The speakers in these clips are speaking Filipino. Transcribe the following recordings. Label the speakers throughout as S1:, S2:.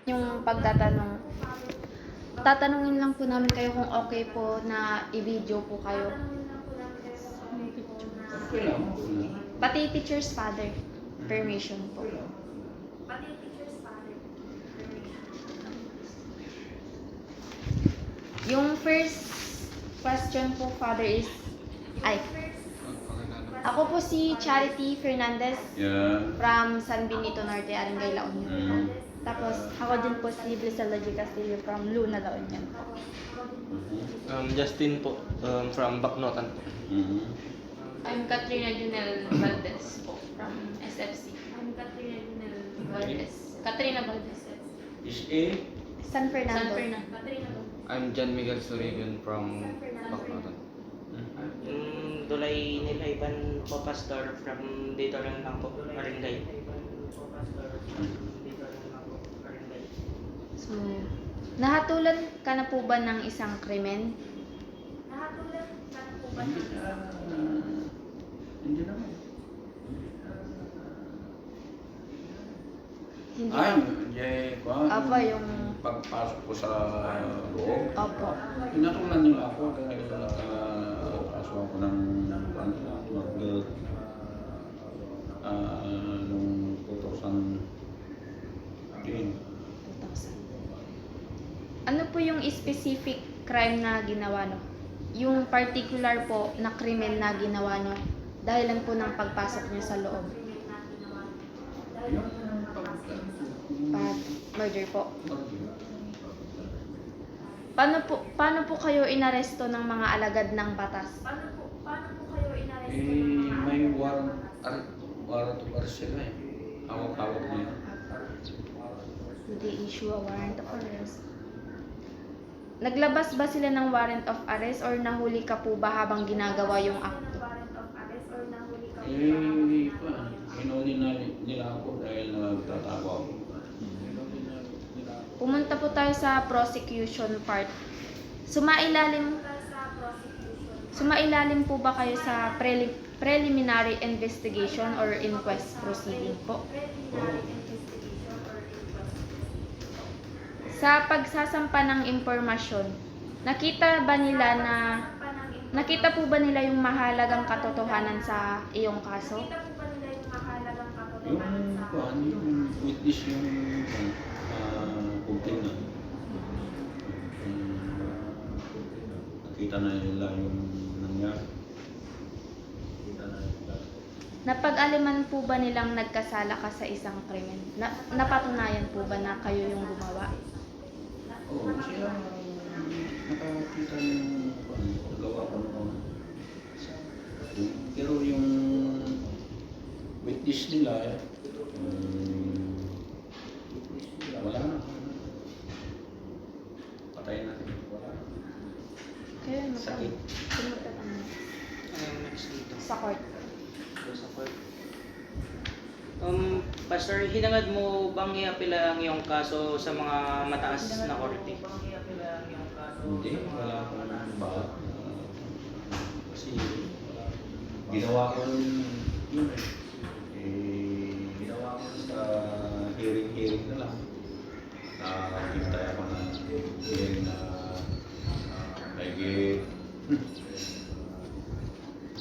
S1: yung pagtatanong. Tatanungin lang po namin kayo kung okay po na i-video po kayo.
S2: Okay lang.
S1: Pati teacher's father, permission po. Yung first question po, Father, is... Ako po si Charity Fernandez from San Benito Norte, Arangay, La Union. Tapos, ako din po si Blisela G. Castillo from Luna, La Union po.
S3: Justin po, from Bacnotan po.
S1: I'm Katrina Junel Valdez po from SFC. I'm Katrina Junel Valdez. Katrina Valdez.
S2: Is A?
S1: San Fernando.
S3: I'm John Miguel Surigan from Bacnotan.
S4: Dulay nila Ivan po, Pastor, from dito lang po, Barangay.
S1: So, nahatulan ka na po ba ng isang krimen?
S2: Hindi naman.
S1: Hindi.
S2: Apa
S1: yung...
S2: pagpasok ko sa loob.
S1: Opo.
S2: Pinatulan nila ako dahil kaso ako ng murder noong 2000.
S1: 2000. Ano po yung specific crime na ginawa no? Yung particular po na krimen na ginawa no? Dahilan po ng pagpasok niyo sa loob. Murder po. Paano po kayo inaresto ng mga alagad ng batas?
S2: May warrant of arrest sila eh. Hawak-hawak niya.
S1: Do they issue a warrant of arrest? Naglabas ba sila ng warrant of arrest or nahuli ka po ba habang ginagawa yung akto?
S2: Hinuli na nila ako dahil nagtatago ako.
S1: Pumunta po tayo sa prosecution part. Sumailalim po ba kayo sa preliminary investigation or inquest proceeding po? Sa pagsasampa ng impormasyon, nakita po ba nila yung mahalagang katotohanan sa iyong kaso?
S2: Yung witness yung complainant. Nakita na nila yung nangyari.
S1: Napag-aliman po ba nilang nagkasala ka sa isang krimen? Napatunayan po ba na kayo yung gumawa?
S2: Oo, sila nakakita yung nagawa ko noon. Pero yung witness nila, wala na. Patay na.
S1: Kayo ano
S2: Sakit.
S4: Next dito.
S1: Sa court.
S4: Sa court. Pastor, hinangad mo bang iapila ang iyong kaso sa mga mataas na korte?
S2: Hindi, wala ko na ba? Kasi ginawa ko yun eh. Ginawa ko sa hearing na lang. Nakakintay ako ng hearing na may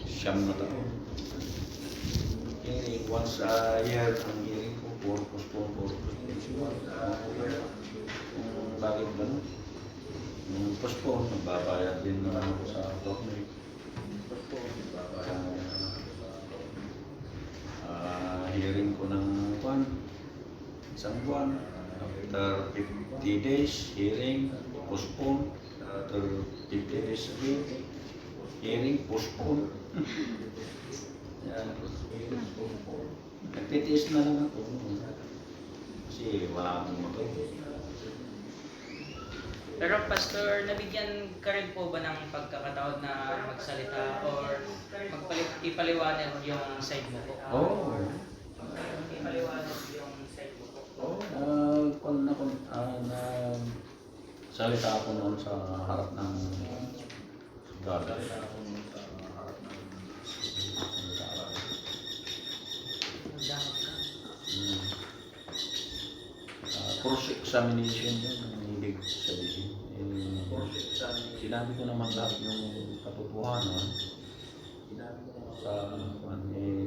S2: siyam na taon. Hearing once a year ang hearing ko, purpose. Kung bakit ganun? Nung postpone, nagbabayad din naman ako sa government. Nagbabayad naman ako sa hearing ko ng isang buwan. After 50 days, hearing, postpone. After 50 days again, hearing, postpone. Yan, postpone. Nagtitiis na lang ako. Kasi wala akong magawa.
S4: Pero Pastor, nabigyan ka rin po ba ng pagkakataon na magsalita or ipaliwanag yung side mo po?
S2: Oo.
S4: Ipaliwanag yung side mo po?
S2: Oo. Salita ako noon sa harap ng dagat. cross-examination yun, ang ibig sabihin. Sinabi ko naman lahat yung katotohanan. Sa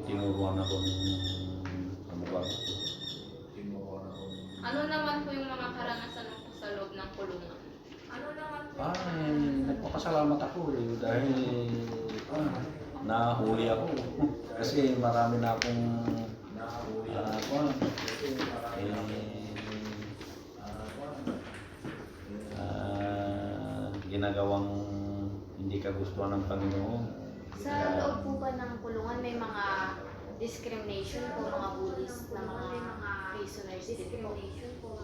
S2: tinuruan ako ng abogado ko.
S5: Ano naman po yung mga karanasan mo po sa loob ng kulungan?
S2: Nagpapasalamat ako dahil nahuli ako. Kasi marami na akong ginagawang hindi kagustuhan ng Panginoon.
S1: Sa loob po ba ng kulungan may mga discrimination po, mga bullies na mga prisoners din po?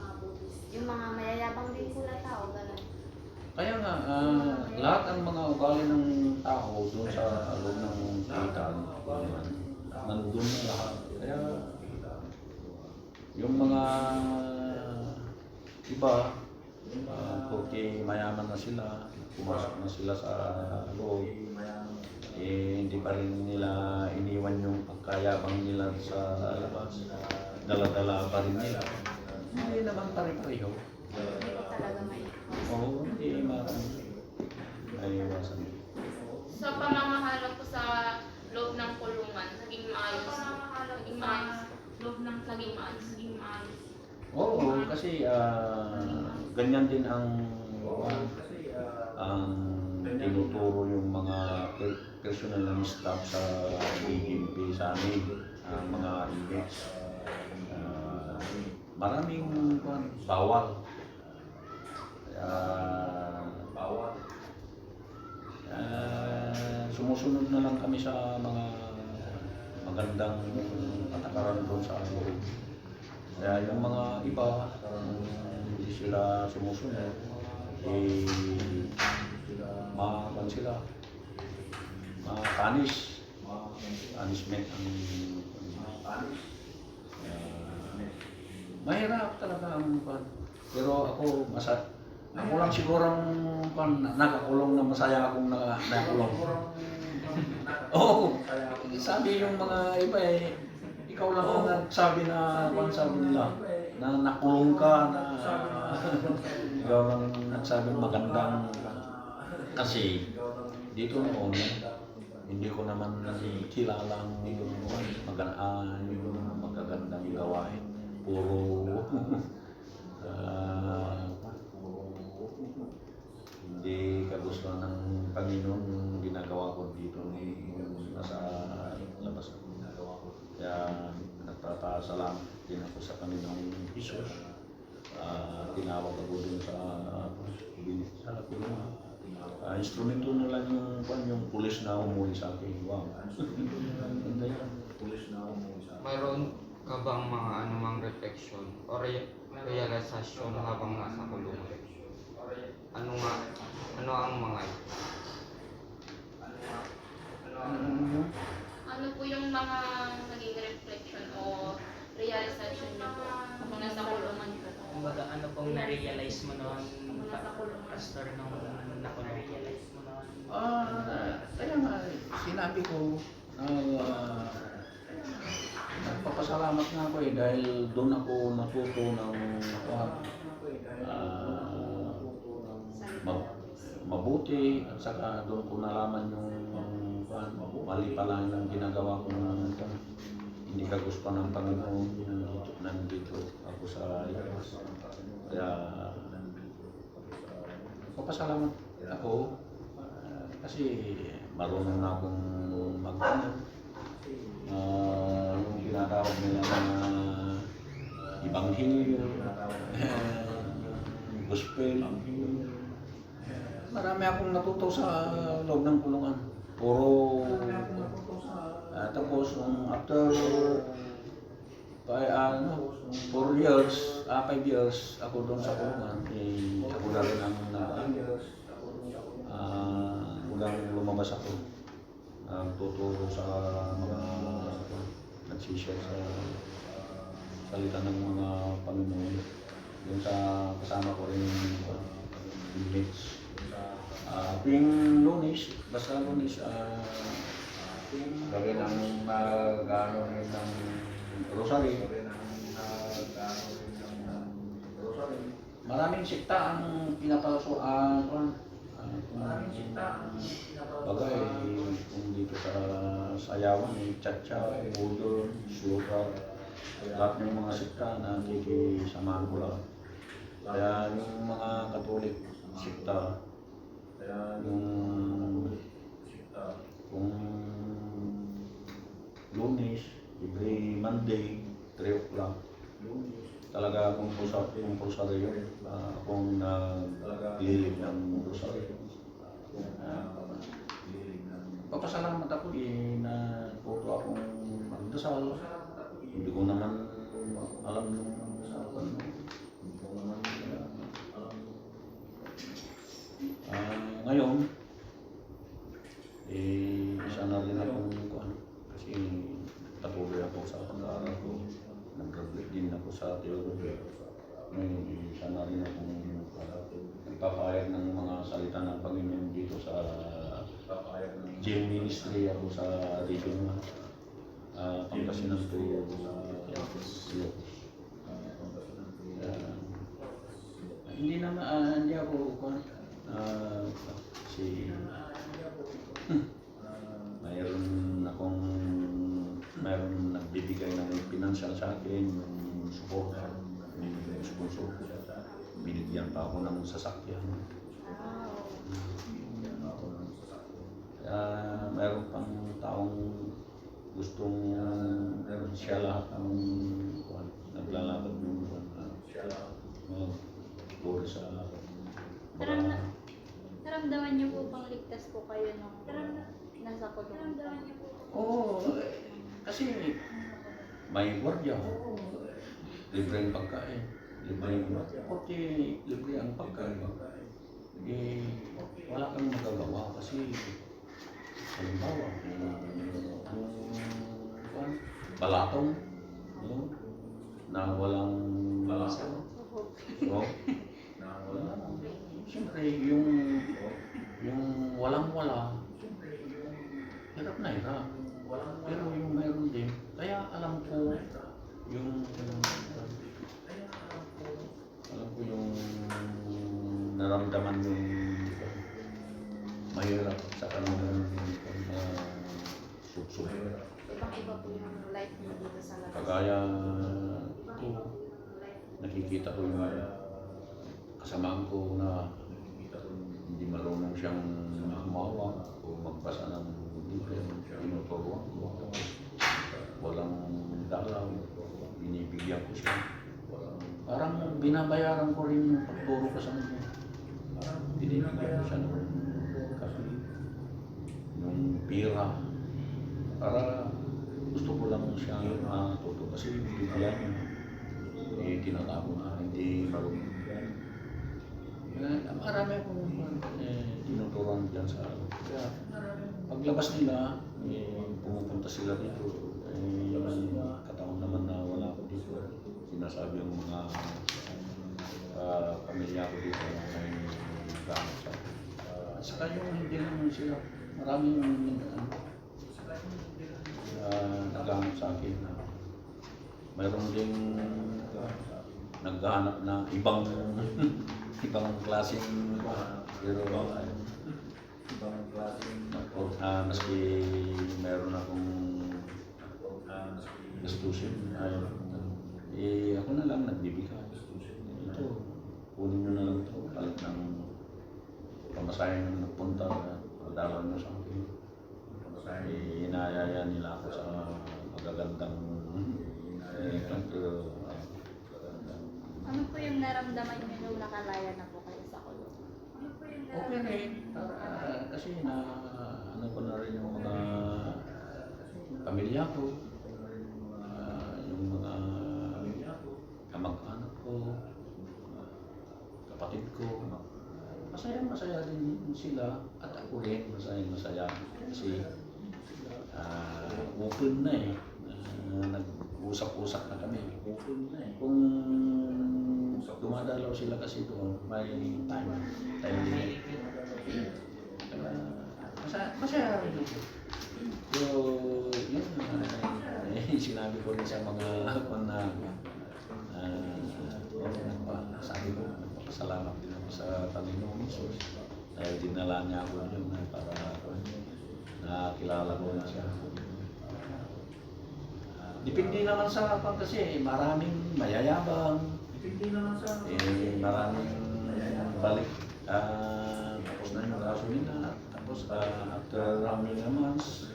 S1: Yung mga mayayabang din po na tao, gano'n.
S2: Kaya nga, lahat ng mga ugali ng tao doon sa loob ng pitan, nandun na lahat. Kaya yung mga iba, porque mayaman na sila, pumasok na sila sa loob, hindi pa rin nila iniwan yung pagkayabang nila sa labas. Dala-dala pa rin nila. Hindi naman pare-pareho.
S1: Hindi ko talaga maiiwas.
S2: Oo, hindi maiiwasan.
S5: Sa pamamahala po sa loob ng kulungan, naging maayos. Naging maayos. Naging maayos.
S2: Oo, kasi ganyan din ang tinuturo yung mga personal ng staff sa BGMP sa amin, mga inmates. Maraming bawal. Sumusunod na lang kami sa mga magandang patakaran doon sa loob. Kaya yung mga iba, hindi sila sumusunod, makan sila, punishment ang mahirap talaga ang pero ako ako lang sigurong nakakulong na masaya akong nakakulong. Oo, sabi yung mga iba ikaw lang ang nagsabi sabi nila na nakulong ka, na ikaw lang nagsabi magandang, kasi dito noon hindi ko naman kilalang yung magagandang gawain. Puro hindi kagustuhan ng Panginoon yung ginagawa ko dito nasa labas ako. Kaya nagpapasalamat din ako sa Panginoong Jesus. Tinawag ako dun sa kulungan. Instrumento na lang yung pulis na umuli sa akin. Wow.
S3: Mayroon ka bang mga anumang reflection o realisasyon habang nasa kulungan? Ano ang mga ito?
S5: Ano po yung mga naging reflection o realization niyo po kung nasa kulungan po?
S4: Kumbaga, ano pong na-realize mo noon,
S5: Nasa kulungan.
S4: Pastor, nung na-realize mo noon?
S2: Kaya nga, sinabi ko, nagpapasalamat nga ako dahil doon ako natuto ng mabuti, at saka doon ko nalaman yung mali pala yung ginagawa ko hindi kagustuhan ng Panginoon. Nandito ako sa labas. Kaya papasalamat ako kasi marunong na akong yung ginatawag nila na Ibanghilyo, Gospel. Marami akong natuto sa loob ng kulungan. Puro tapos after 5 years ako doon sa kulungan, ako na rin ang lumabas ako. Tuturo sa mga nagsishare sa salita ng mga Panginoon. Yung sa kasama ko rin inmates. Tuwing Lunes, basta Lunes, lagi ng gano'n rin ng rosary. maraming sikta ang pinapasuan. Bagay, kung dito sa Sayawan, may Chacha, Budol, Sura, lahat ng mga sikta na kikisamahan ko lang. Kaya yung mga Katolik sikta, kung Lunes, every Monday, 3 o'clock, talaga akong rosaryo, akong naglilig ng rosaryo. Papasalamat ako na puto akong magdasal. Hindi ko naman alam yung ngayon, isa na rin akong kasi patuloy ako sa pag-aaral ko. Nag-graduate din ako sa theology. Ngayon, isa na rin akong nagpapahayag ng mga salita ng Panginoon dito sa gym ministry ako sa Region Pangasinan to hindi ako mayroon nagbibigay ng financial sa akin, yung support, yung sponsor. Binigyan pa ako ng sasakyan. Mayroon pang taong gustong siya lahat ang naglalakad yung puro sa
S6: Naramdaman niyo po bang ligtas po kayo nung nasa kulungan?
S2: Oo, kasi may gwardiya, libre ang pagkain, libre ang pagkain. Wala kang magagawa kasi halimbawa, balatong, na walang balatong. Siyempre, yung walang-wala, hirap na hirap. Pero yung mayroon din, kaya alam ko yung naramdaman yung mahirap sa kanang suksok.
S1: Ibang-iba po yung life mo dito sa labas.
S2: Kagaya ko, nakikita ko yung kasamaan ko na hindi marunong siyang humawak o magbasa ng libro, tinuturuan ko. Walang dalaw, binibigyan ko siya. Parang binabayaran ko rin yung pagturo ko sa kanya. Binibigyan ko siya ng kape, yung pira, para gusto ko lang siya matuto kasi bibigyan niya. Tinatago na hindi marunong. Marami akong tinuturuan dyan sa kaya paglabas nila, pumupunta sila dito. Kataon naman na wala ako dito. Sinasabi ang mga pamilya ko dito na may gamit sa akin. Saka yung hindi naman sila, maraming nagamit sa akin na mayroon ding naghahanap na ibang klaseng pero maski meron akong gastusin ako na lang nagbibigay. Ito, kunin nyo na lang ito kalit ng pamasaheng nagpunta pagdalan nyo sa akin. Hinayaya nila ako sa magagandang
S6: Ano po yung naramdaman niyo nung nakalaya na po kayo sa kulungan?
S2: Okay rin. Kasi ano ko na rin yung mga pamilya ko, yung mga kamag-anak ko, kapatid ko. Masaya din sila at ako rin masaya kasi open na nag-usap-usap na kami. Kung dumadalaw sila kasi doon, may time limit. Masaya rin ito. So, yun, sinabi ko rin sa mga sabi ko, nagpapasalamat din ako sa Panginoon Jesus. Dahil dinala niya ako yun para nakilala ko na siya. Depende naman sa akin kasi maraming mayayabang. Maraming balik. Tapos na yung kaso nila. Tapos after how many months,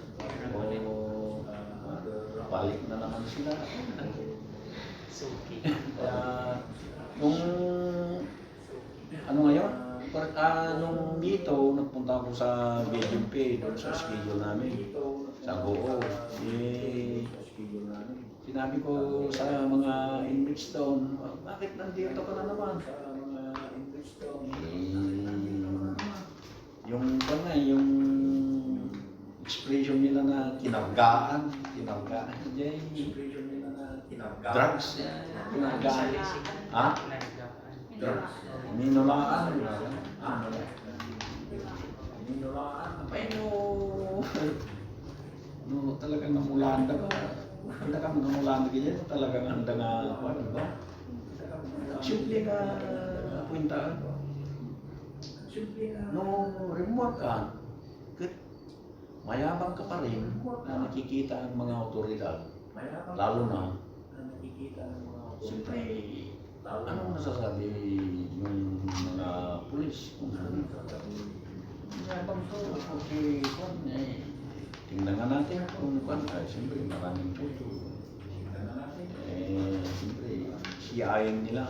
S2: balik na naman sila. Kaya nung ano ngayon, nung dito, nagpunta ako sa BGMP, doon sa schedule namin, sa Goo. Sinabi ko sa mga inmates doon, bakit nandito ka na naman? Yung expression nila na kinargaan, drugs, kinargaan. Ha? Minulaan. Pero, talagang namulanda ka. Hindi ka namulanda ganyan, talagang handa nga, ano ba? Simple ka, kwintaan. No, remote ka. Mayabang ka pa rin na nakikita ang mga otoridad. Lalo na, siyempre, anong nasasabi yung mga pulis? Mayabang ko, okay, tingnan nga natin kung siyempre maraming puto. Siyempre, CI nila.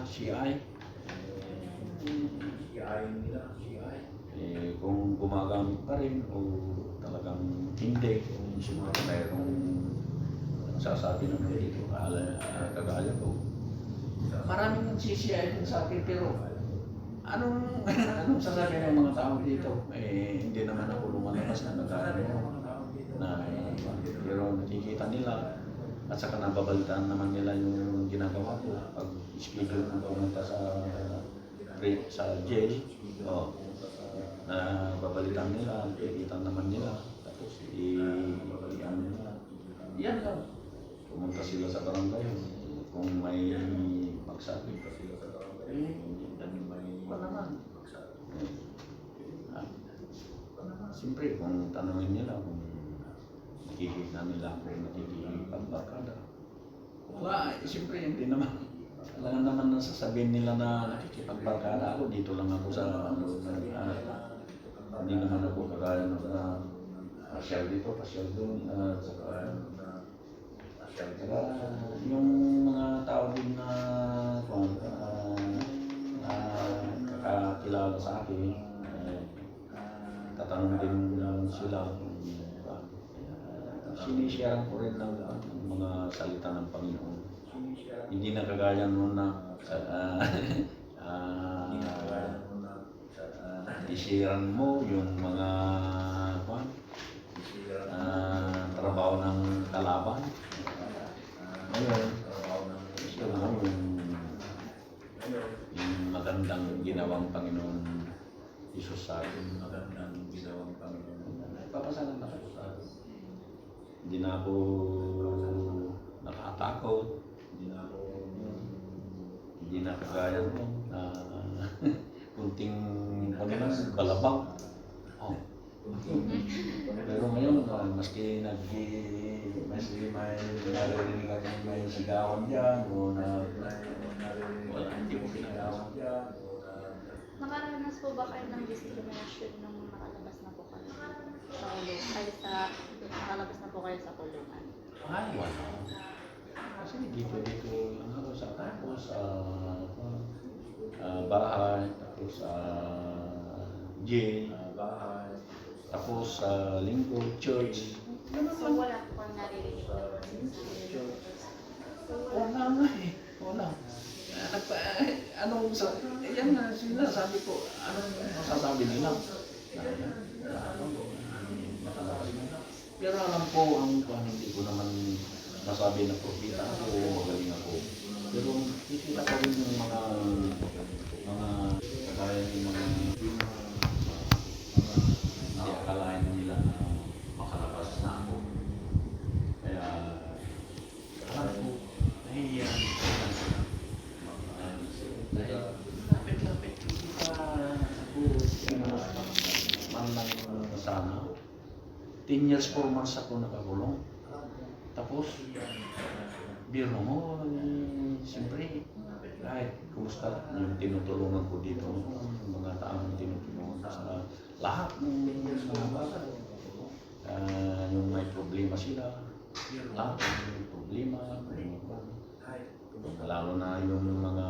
S2: Kung gumagamit pa rin o talagang hindi, kung siyempre mayroong sasabi naman dito, kagaya ko. Maraming nagsisiyahin sa akin pero anong sasabi ng mga tao dito? Hindi naman ako lumalabas na nagkakaroon na pero nakikita nila at saka nababalitaan naman nila yung ginagawa ko pag schedule ko pumunta sa jail. Na babalitaan nila, nakikita naman nila. Tapos yan lang. Pumunta sila sa barangay. Kung may magsabi pa sila sa barangay, wala naman. Siyempre, kung tanungin nila kung nakikita nila kung nakikipagbarkada. Wala, siyempre hindi naman. Alam naman na sasabihin nila na nakikipagbarkada ako, dito lang ako sa hindi naman ako kagaya na pasyal dito, pasyal doon, saka yung mga tao din na kakakilala sa akin, tatanong din sila kung sinishare ko rin ng mga salita ng Panginoon. Hindi na kagaya noon na isiran mo yung mga trabaho ng kalaban. Ngayon, yung magandang ginawang Panginoon Jesus sa akin, papasalan na ako sa akin. Hindi na ako nakatakot, hindi na kagaya mo na kunting balabang. Pero ngayon, maski may naririnig ako may sigawan dyan o wala, hindi ko pinagawan dyan.
S6: Nakaranas po ba kayo ng discrimination nung nakalabas na po kayo sa kulungan? Nakalabas na po kayo sa kulungan?
S2: Ay, wala. Kasi dito lang ako sa tapos bahay, tapos jail, tapos linggo, church.
S1: So wala po kang naririnig na
S2: Wala nga eh. Wala. Yan nga, sinasabi ko, anong masasabi nila? Pero alam ko, hindi ko naman masabi na propita ako o magaling ako. Pero nakikita ko rin yung mga kagaya ng mga hindi akalain nila na makalabas na ako. Kaya alam ko, nahihiyan. Lapit-lapit. sana. 10 years 4 months ako nakakulong. Tapos, biro mo, siyempre, kahit kumusta yung tinutulungan ko dito, yung mga taong tinutulungan ko sa lahat ng mga bata. Yung may problema sila, lahat ng problema, lalo na yung mga,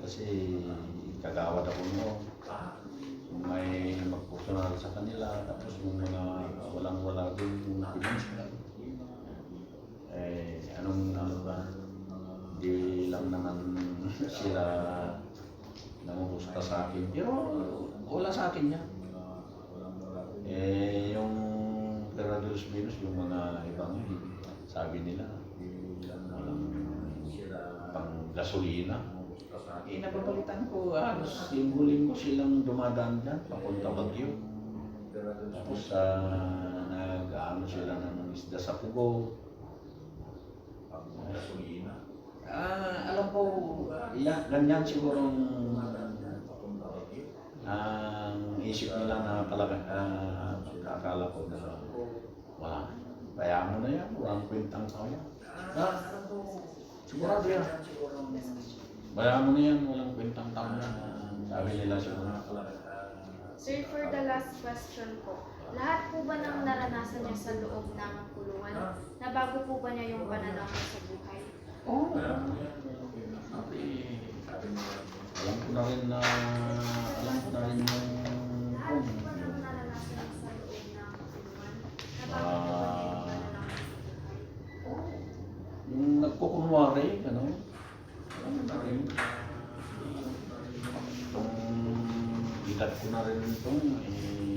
S2: kasi kagawad ako noon, yung may magpusunal sa kanila, tapos yung mga walang-wala din yung pinansyal. Anong di lang naman sila nangugusta sa akin, pero wala sa akin yan. Yung Perados Venus, yung mga ibang sabi nila, walang pang gasolina. Napapalitan ko, halos linggo-linggo silang dumadaan dyan, papunta Baguio. Tapos nag-ano sila ng isda sa Pugo. Alam ko, ganyan siguro ang isip nila na talaga, akala ko na wala. Kaya mo na yan, walang kwentang tao yan. Sigurado yan. Kaya mo na yan, walang kwentang tao yan. Sabi nila siguro.
S1: Sir, for the last question po, lahat po ba ng naranasan niya sa loob ng kulungan, nabago po ba niya yung pananaw niya sa buhay?
S2: Oo. Alam ko na rin yung
S1: Lahat po ba ng naranasan niya sa loob ng kulungan, nabago po ba niya yung pananaw niya sa buhay?
S2: yung nagkukunwari, ano? Alam mo na rin. Itong edad ko na rin itong,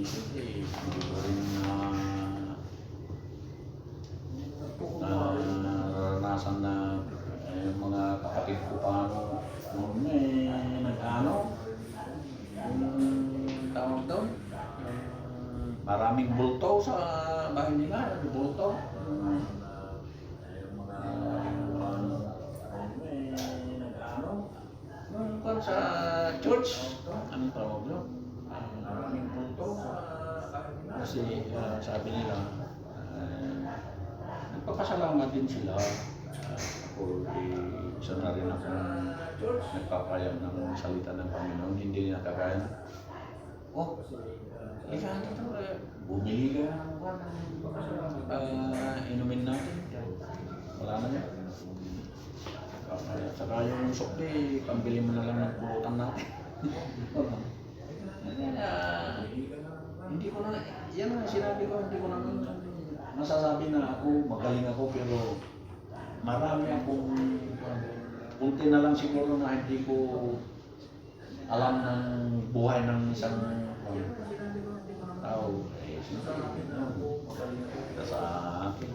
S2: siyempre, hindi ko rin naranasan na yung mga kapatid ko pa noon nag-ano, yung tawag doon, maraming bulto sa bahay nila, bulto. Nung sa church, anong tawag doon? Maraming bulto. Kasi sabi nila, nagpapasalamat din sila. Ako, isa na rin ako nagpapayag ng salita ng Panginoon, hindi nila kagaya. Oh, ikaw dito, bumili ka inumin natin. Wala na yan. Saka yung sukli, pambili mo na lang ng pulutan natin. Hindi ko na, yan ang sinabi ko, hindi ko naman masasabi na ako, magaling ako, pero marami akong, kunti na lang siguro na hindi ko alam ng buhay ng isang tao. Siyempre, sa akin,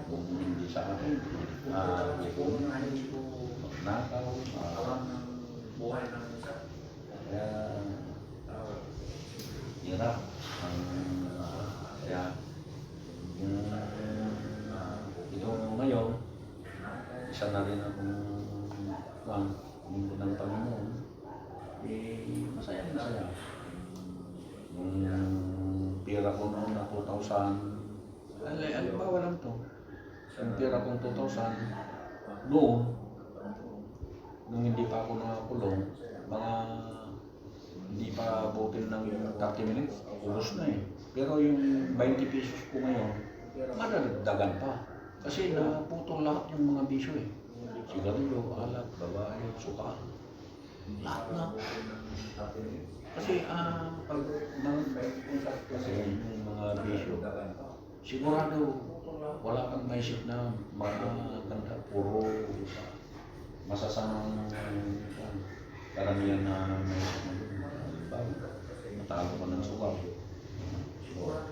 S2: kung hindi sa akin, nakaw, buhay ng isang. Kaya, hirap. Kaya, ito ngayon, isa na rin akong linggo ng Panginoon, masaya. Yung pira ko noon na 2,000, alimbawa lang to. Yung pira kong 2,000, noon, nung hindi pa ako nakakulong, mga hindi pa butin ng 30 minutes, ubos na eh. Pero yung 20 pesos ko ngayon, madadagdagan pa. Kasi naputol lahat yung mga bisyo eh. Sigarilyo, alak, babae, suka. Lahat na. Kasi kasi yung mga bisyo, sigurado wala kang maisip na maganda, puro masasamang karamihan na maisip na matalo ka ng suka. So,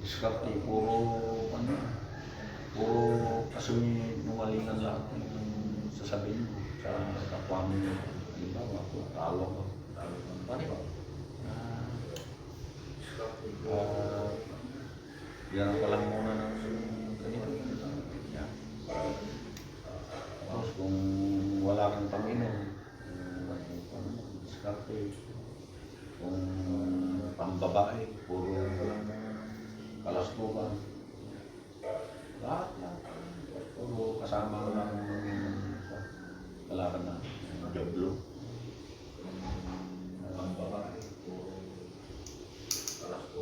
S2: diskarte, puro kasunungalingan lahat yung sasabihin mo sa kapwa mo. Halimbawa, talo ko. Yan ka lang muna ng ganito. Yan. Tapos kung wala kang paminom, diskarte, kung pambabae, puro Kalastuban. Lahat. Puro kasama ng kalakan na Joblo.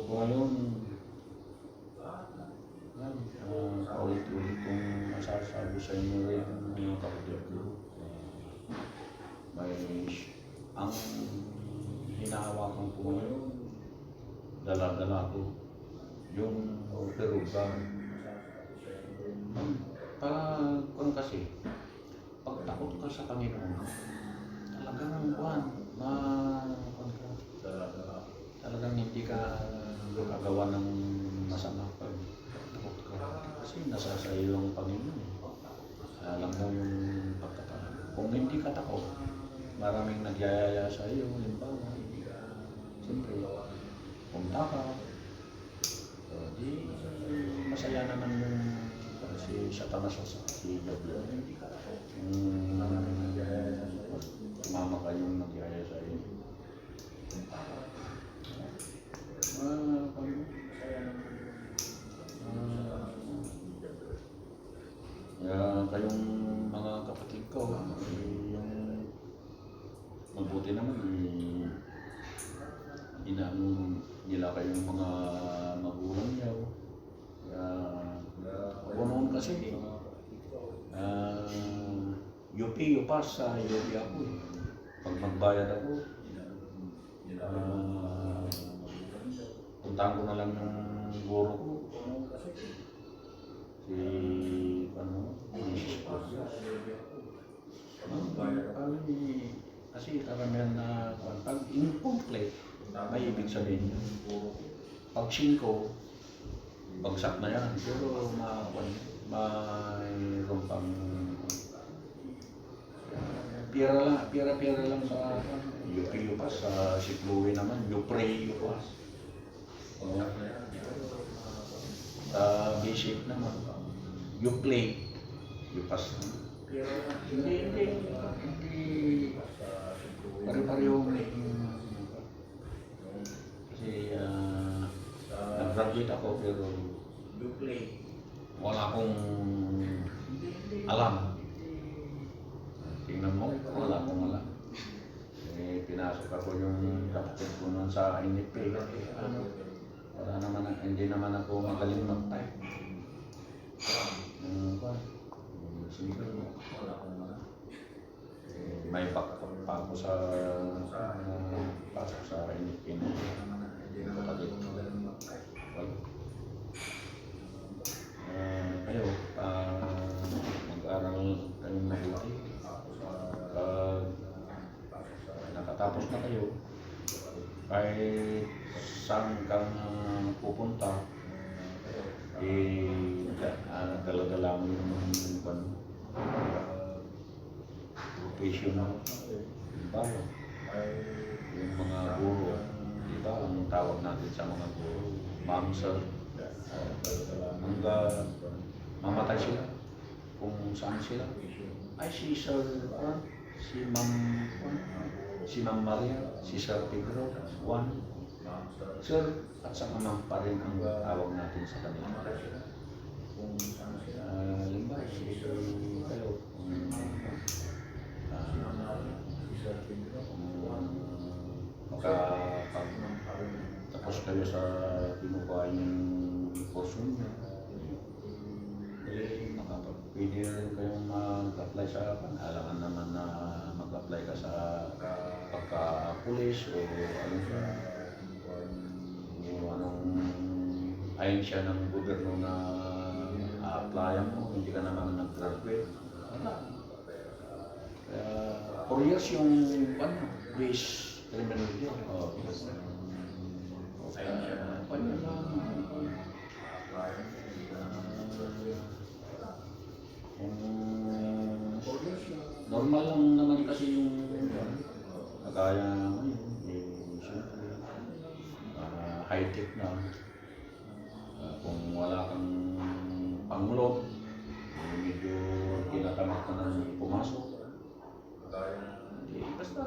S2: Ngayon, paulit-ulit kong masasabi sa inyo rin mga kapatid ko. Ang hinahawakan ko ngayon, dala-dala ko, yung perugan. Kung kasi, pag takot ka sa Panginoon, talagang talagang hindi ka gagawa ng masama pag takot ka. Kasi nasa sa iyo ang Panginoon. Alam mo yung pagkatao. Kung hindi ka takot, maraming nagyayaya sa iyo. Halimbawa, siyempre, punta ka. Di masaya naman yung si Satanas sa si Diablo. Sumama ka yung nagyaya sa iyo. Kayong mga kapatid ko, yung mabuti naman, nila kayong mga magulang niyo. Ako noon kasi, yupas sa UP ako eh. Pag magbayad ako, puntahan ko na lang ng guro ko. Kasi karamihan na pag incomplete, may ibig sabihin yun. Pag 5, bagsak na yan. Pero mayroon pang pira lang sa yupas, sa Sikluwi naman, yupas. Sa basic naman, yupas. Hindi pare-pareho kasi nag-graduate ako pero wala akong alam. Tingnan mo, wala akong alam. Pinasok ako yung kapatid ko nun sa NFP. Hindi naman ako magaling mag-type. May backpack pa ako sa pasok sa NFP. Kapatid ko. Kayo, mag-aral kayong mabuti. Nakatapos na kayo, kahit saan kang pupunta, dala-dala mo yung profession mo. Diba? Yung mga guro, diba? Ang tawag natin sa mga guro, ma'am, sir. Hanggang mamatay sila, kung saan sila. Ay, si Sir, si Ma'am Maria, si Sir Pedro, Juan, Sir, at saka Ma'am pa rin ang tawag natin sa kanila. Limba, kayo, tapos kayo sa kinukuha yung portion niya. Pwede rin kayong mag-apply sa alangan naman na mag-apply ka sa pagka-pulis o anong ahensya ng gobyerno na a-applyan mo, hindi ka naman nag-graduate. Kaya 4 years yung base criminal yun. Normal lang naman kasi yung kagaya ngayon, siyempre, high-tech na. Kung wala kang panglog, medyo tinatamad ka na pumasok. Basta